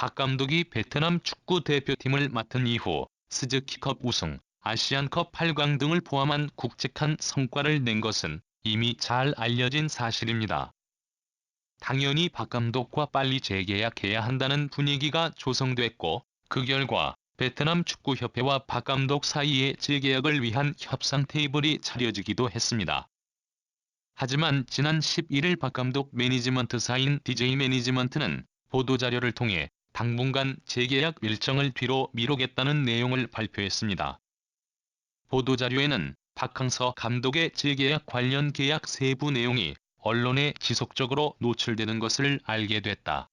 박 감독이 베트남 축구 대표팀을 맡은 이후 스즈키컵 우승, 아시안컵 8강 등을 포함한 굵직한 성과를 낸 것은 이미 잘 알려진 사실입니다. 당연히 박 감독과 빨리 재계약해야 한다는 분위기가 조성됐고, 그 결과 베트남 축구협회와 박 감독 사이에 재계약을 위한 협상 테이블이 차려지기도 했습니다. 하지만 지난 11일 박 감독 매니지먼트사인 DJ 매니지먼트는 보도자료를 통해 당분간 재계약 일정을 뒤로 미루겠다는 내용을 발표했습니다. 보도자료에는 박항서 감독의 재계약 관련 계약 세부 내용이 언론에 지속적으로 노출되는 것을 알게 됐다.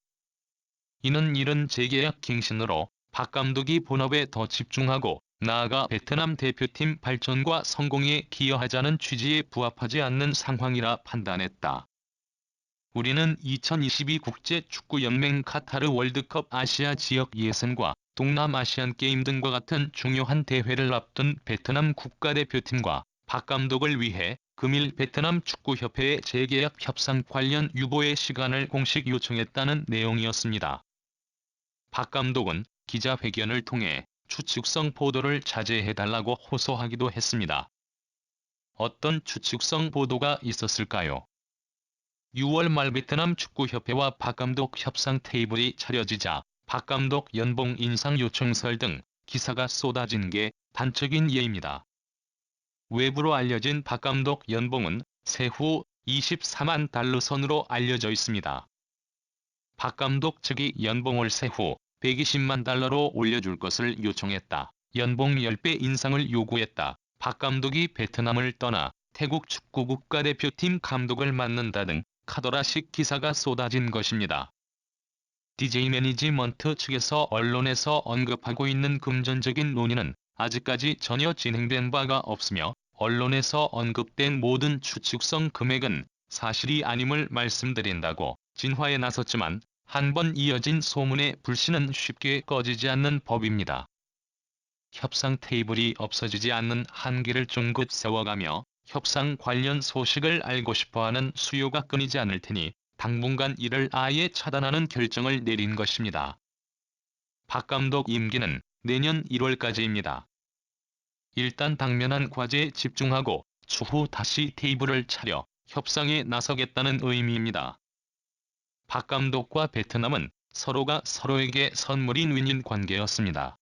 이는 이른 재계약 갱신으로 박 감독이 본업에 더 집중하고 나아가 베트남 대표팀 발전과 성공에 기여하자는 취지에 부합하지 않는 상황이라 판단했다. 우리는 2022 국제축구연맹 카타르 월드컵 아시아 지역 예선과 동남아시안게임 등과 같은 중요한 대회를 앞둔 베트남 국가대표팀과 박 감독을 위해 금일 베트남 축구협회에 재계약 협상 관련 유보의 시간을 공식 요청했다는 내용이었습니다. 박 감독은 기자회견을 통해 추측성 보도를 자제해달라고 호소하기도 했습니다. 어떤 추측성 보도가 있었을까요? 6월 말 베트남 축구협회와 박 감독 협상 테이블이 차려지자 박 감독 연봉 인상 요청설 등 기사가 쏟아진 게 단적인 예입니다. 외부로 알려진 박 감독 연봉은 세후 24만 달러 선으로 알려져 있습니다. 박 감독 측이 연봉을 세후 120만 달러로 올려줄 것을 요청했다. 연봉 10배 인상을 요구했다. 박 감독이 베트남을 떠나 태국 축구 국가대표팀 감독을 맡는다 등 카더라식 기사가 쏟아진 것입니다. DJ 매니지먼트 측에서 언론에서 언급하고 있는 금전적인 논의는 아직까지 전혀 진행된 바가 없으며, 언론에서 언급된 모든 추측성 금액은 사실이 아님을 말씀드린다고 진화에 나섰지만, 한번 이어진 소문의 불씨는 쉽게 꺼지지 않는 법입니다. 협상 테이블이 없어지지 않는 한계를 쫑긋 세워가며 협상 관련 소식을 알고 싶어하는 수요가 끊이지 않을 테니 당분간 이를 아예 차단하는 결정을 내린 것입니다. 박 감독 임기는 내년 1월까지입니다. 일단 당면한 과제에 집중하고 추후 다시 테이블을 차려 협상에 나서겠다는 의미입니다. 박 감독과 베트남은 서로가 서로에게 선물인 윈윈 관계였습니다.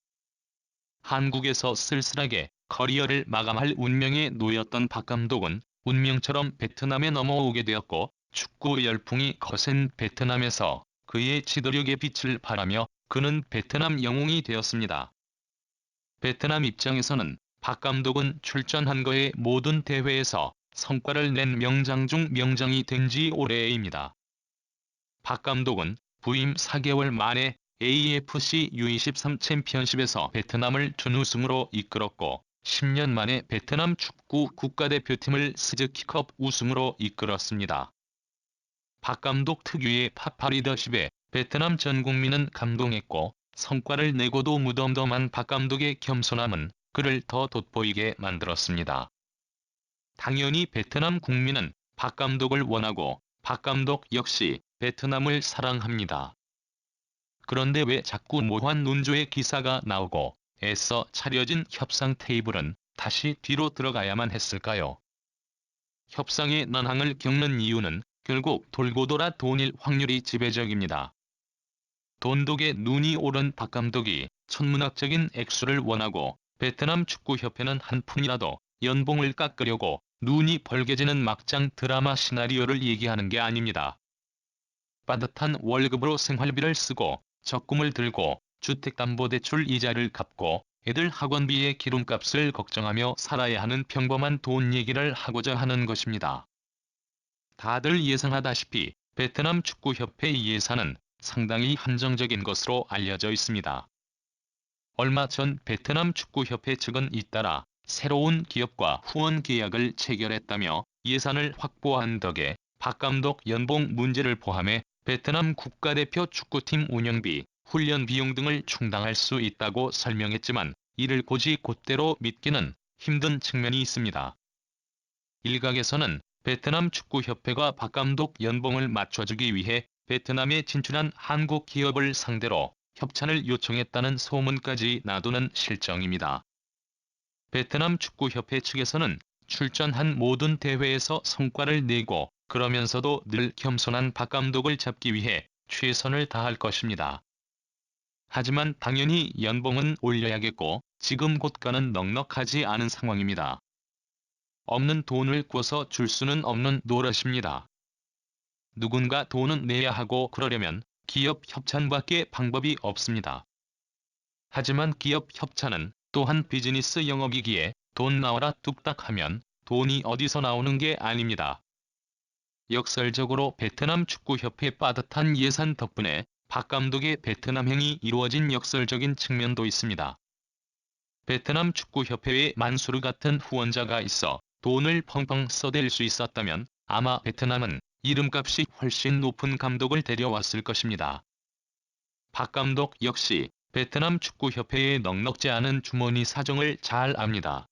한국에서 쓸쓸하게 커리어를 마감할 운명에 놓였던 박 감독은 운명처럼 베트남에 넘어오게 되었고, 축구 열풍이 거센 베트남에서 그의 지도력의 빛을 발하며 그는 베트남 영웅이 되었습니다. 베트남 입장에서는 박 감독은 출전한 그의 모든 대회에서 성과를 낸 명장 중 명장이 된 지 오래입니다. 박 감독은 부임 4개월 만에 AFC U23 챔피언십에서 베트남을 준우승으로 이끌었고, 10년 만에 베트남 축구 국가대표팀을 스즈키컵 우승으로 이끌었습니다. 박 감독 특유의 파파 리더십에 베트남 전 국민은 감동했고, 성과를 내고도 무덤덤한 박 감독의 겸손함은 그를 더 돋보이게 만들었습니다. 당연히 베트남 국민은 박 감독을 원하고 박 감독 역시 베트남을 사랑합니다. 그런데 왜 자꾸 모호한 논조의 기사가 나오고 애써 차려진 협상 테이블은 다시 뒤로 들어가야만 했을까요? 협상의 난항을 겪는 이유는 결국 돌고 돌아 돈일 확률이 지배적입니다. 돈독에 눈이 오른 박 감독이 천문학적인 액수를 원하고 베트남 축구협회는 한 푼이라도 연봉을 깎으려고 눈이 벌게지는 막장 드라마 시나리오를 얘기하는 게 아닙니다. 빠듯한 월급으로 생활비를 쓰고 적금을 들고 주택담보대출 이자를 갚고 애들 학원비의 기름값을 걱정하며 살아야 하는 평범한 돈 얘기를 하고자 하는 것입니다. 다들 예상하다시피 베트남 축구협회 예산은 상당히 한정적인 것으로 알려져 있습니다. 얼마 전 베트남 축구협회 측은 잇따라 새로운 기업과 후원 계약을 체결했다며 예산을 확보한 덕에 박 감독 연봉 문제를 포함해 베트남 국가대표 축구팀 운영비, 훈련 비용 등을 충당할 수 있다고 설명했지만, 이를 곧이곧대로 믿기는 힘든 측면이 있습니다. 일각에서는 베트남 축구협회가 박 감독 연봉을 맞춰주기 위해 베트남에 진출한 한국 기업을 상대로 협찬을 요청했다는 소문까지 나도는 실정입니다. 베트남 축구협회 측에서는 출전한 모든 대회에서 성과를 내고 그러면서도 늘 겸손한 박 감독을 잡기 위해 최선을 다할 것입니다. 하지만 당연히 연봉은 올려야겠고 지금 고가는 넉넉하지 않은 상황입니다. 없는 돈을 꿔서 줄 수는 없는 노릇입니다. 누군가 돈은 내야 하고 그러려면 기업 협찬밖에 방법이 없습니다. 하지만 기업 협찬은 또한 비즈니스 영업이기에 돈 나와라 뚝딱 하면 돈이 어디서 나오는 게 아닙니다. 역설적으로 베트남 축구협회 빠듯한 예산 덕분에 박 감독의 베트남행이 이루어진 역설적인 측면도 있습니다. 베트남 축구협회에 만수르 같은 후원자가 있어 돈을 펑펑 써댈 수 있었다면 아마 베트남은 이름값이 훨씬 높은 감독을 데려왔을 것입니다. 박 감독 역시 베트남 축구협회의 넉넉지 않은 주머니 사정을 잘 압니다.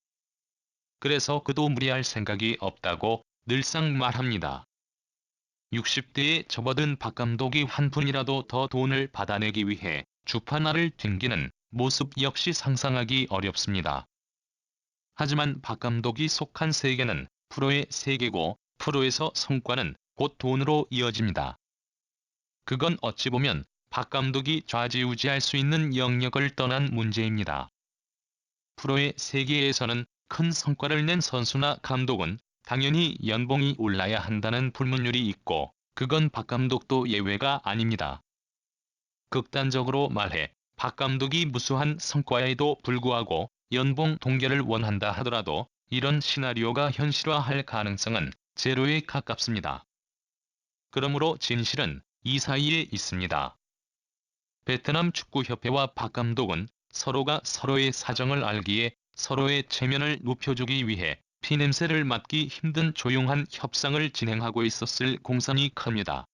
그래서 그도 무리할 생각이 없다고 늘상 말합니다. 60대에 접어든 박 감독이 한 푼이라도 더 돈을 받아내기 위해 주판알을 튕기는 모습 역시 상상하기 어렵습니다. 하지만 박 감독이 속한 세계는 프로의 세계고 프로에서 성과는 곧 돈으로 이어집니다. 그건 어찌 보면 박 감독이 좌지우지할 수 있는 영역을 떠난 문제입니다. 프로의 세계에서는 큰 성과를 낸 선수나 감독은 당연히 연봉이 올라야 한다는 불문율이 있고 그건 박 감독도 예외가 아닙니다. 극단적으로 말해 박 감독이 무수한 성과에도 불구하고 연봉 동결을 원한다 하더라도 이런 시나리오가 현실화할 가능성은 제로에 가깝습니다. 그러므로 진실은 이 사이에 있습니다. 베트남 축구협회와 박 감독은 서로가 서로의 사정을 알기에 서로의 체면을 높여주기 위해 피냄새를 맡기 힘든 조용한 협상을 진행하고 있었을 공산이 큽니다.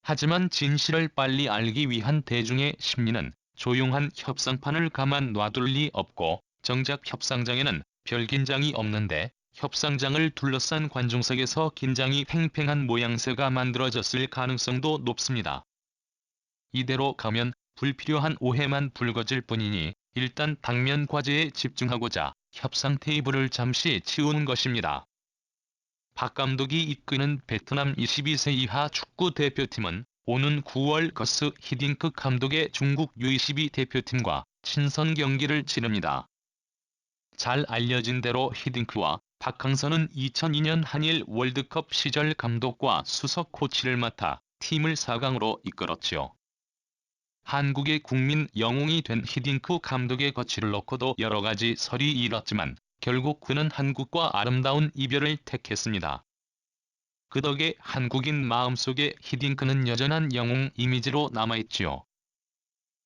하지만 진실을 빨리 알기 위한 대중의 심리는 조용한 협상판을 가만 놔둘 리 없고 정작 협상장에는 별 긴장이 없는데 협상장을 둘러싼 관중석에서 긴장이 팽팽한 모양새가 만들어졌을 가능성도 높습니다. 이대로 가면 불필요한 오해만 불거질 뿐이니 일단 당면 과제에 집중하고자 협상 테이블을 잠시 치우는 것입니다. 박 감독이 이끄는 베트남 22세 이하 축구 대표팀은 오는 9월 거스 히딩크 감독의 중국 U22 대표팀과 친선 경기를 치릅니다. 잘 알려진 대로 히딩크와 박항서는 2002년 한일 월드컵 시절 감독과 수석 코치를 맡아 팀을 4강으로 이끌었지요. 한국의 국민 영웅이 된 히딩크 감독의 거취를 놓고도 여러가지 설이 일었지만 결국 그는 한국과 아름다운 이별을 택했습니다. 그 덕에 한국인 마음속에 히딩크는 여전한 영웅 이미지로 남아있지요.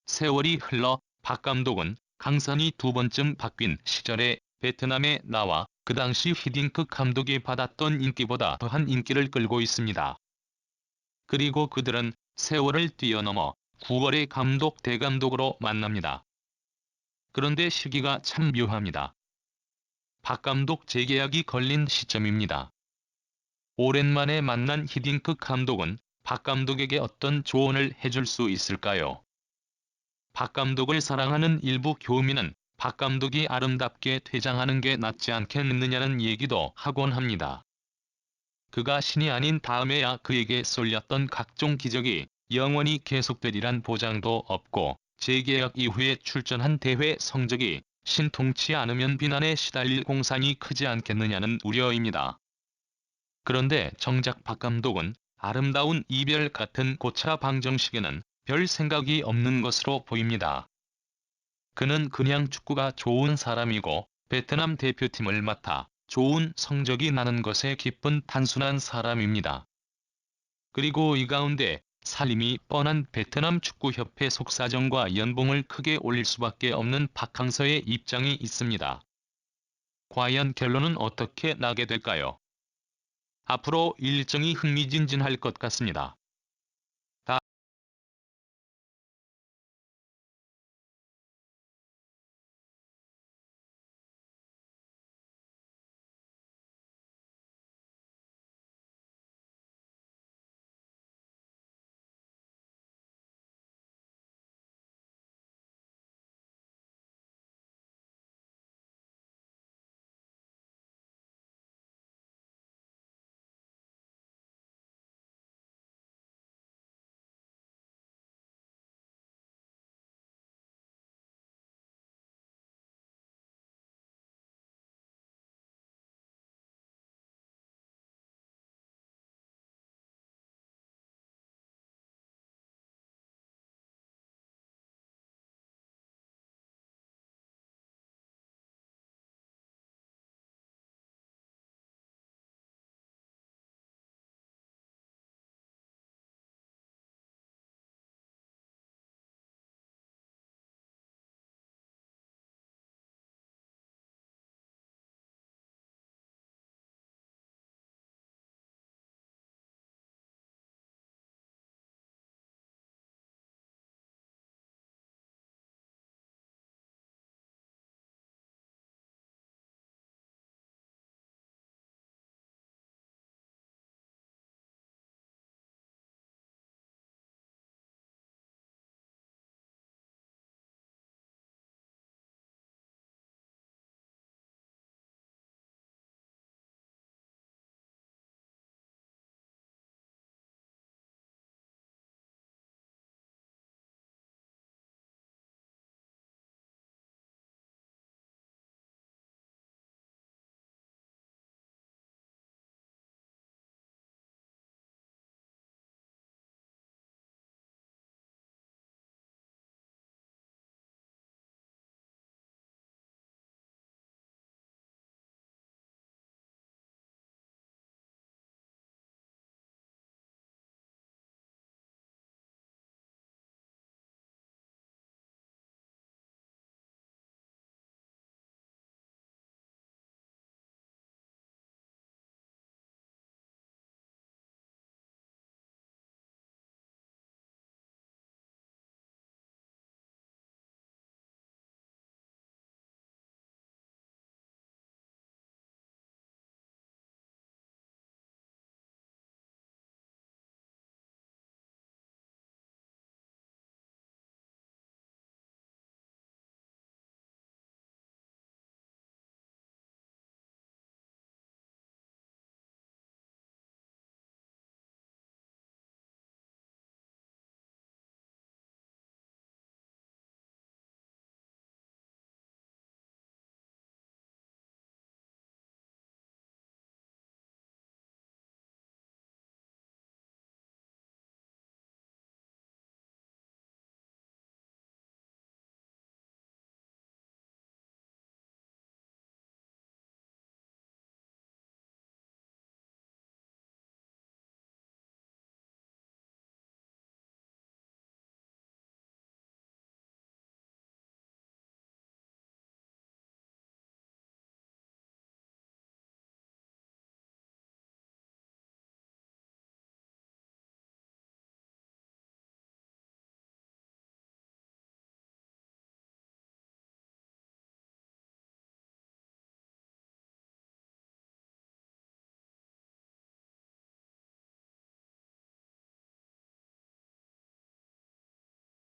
세월이 흘러 박 감독은 강산이 두 번쯤 바뀐 시절에 베트남에 나와 그 당시 히딩크 감독이 받았던 인기보다 더한 인기를 끌고 있습니다. 그리고 그들은 세월을 뛰어넘어 9월에 감독 대감독으로 만납니다. 그런데 시기가 참 묘합니다. 박 감독 재계약이 걸린 시점입니다. 오랜만에 만난 히딩크 감독은 박 감독에게 어떤 조언을 해줄 수 있을까요? 박 감독을 사랑하는 일부 교민은 박 감독이 아름답게 퇴장하는 게 낫지 않겠느냐는 얘기도 하곤 합니다. 그가 신이 아닌 다음에야 그에게 쏠렸던 각종 기적이 영원히 계속되리란 보장도 없고 재계약 이후에 출전한 대회 성적이 신통치 않으면 비난에 시달릴 공산이 크지 않겠느냐는 우려입니다. 그런데 정작 박 감독은 아름다운 이별 같은 고차 방정식에는 별 생각이 없는 것으로 보입니다. 그는 그냥 축구가 좋은 사람이고 베트남 대표팀을 맡아 좋은 성적이 나는 것에 기쁜 단순한 사람입니다. 그리고 이 가운데 살림이 뻔한 베트남 축구협회 속사정과 연봉을 크게 올릴 수밖에 없는 박항서의 입장이 있습니다. 과연 결론은 어떻게 나게 될까요? 앞으로 일정이 흥미진진할 것 같습니다.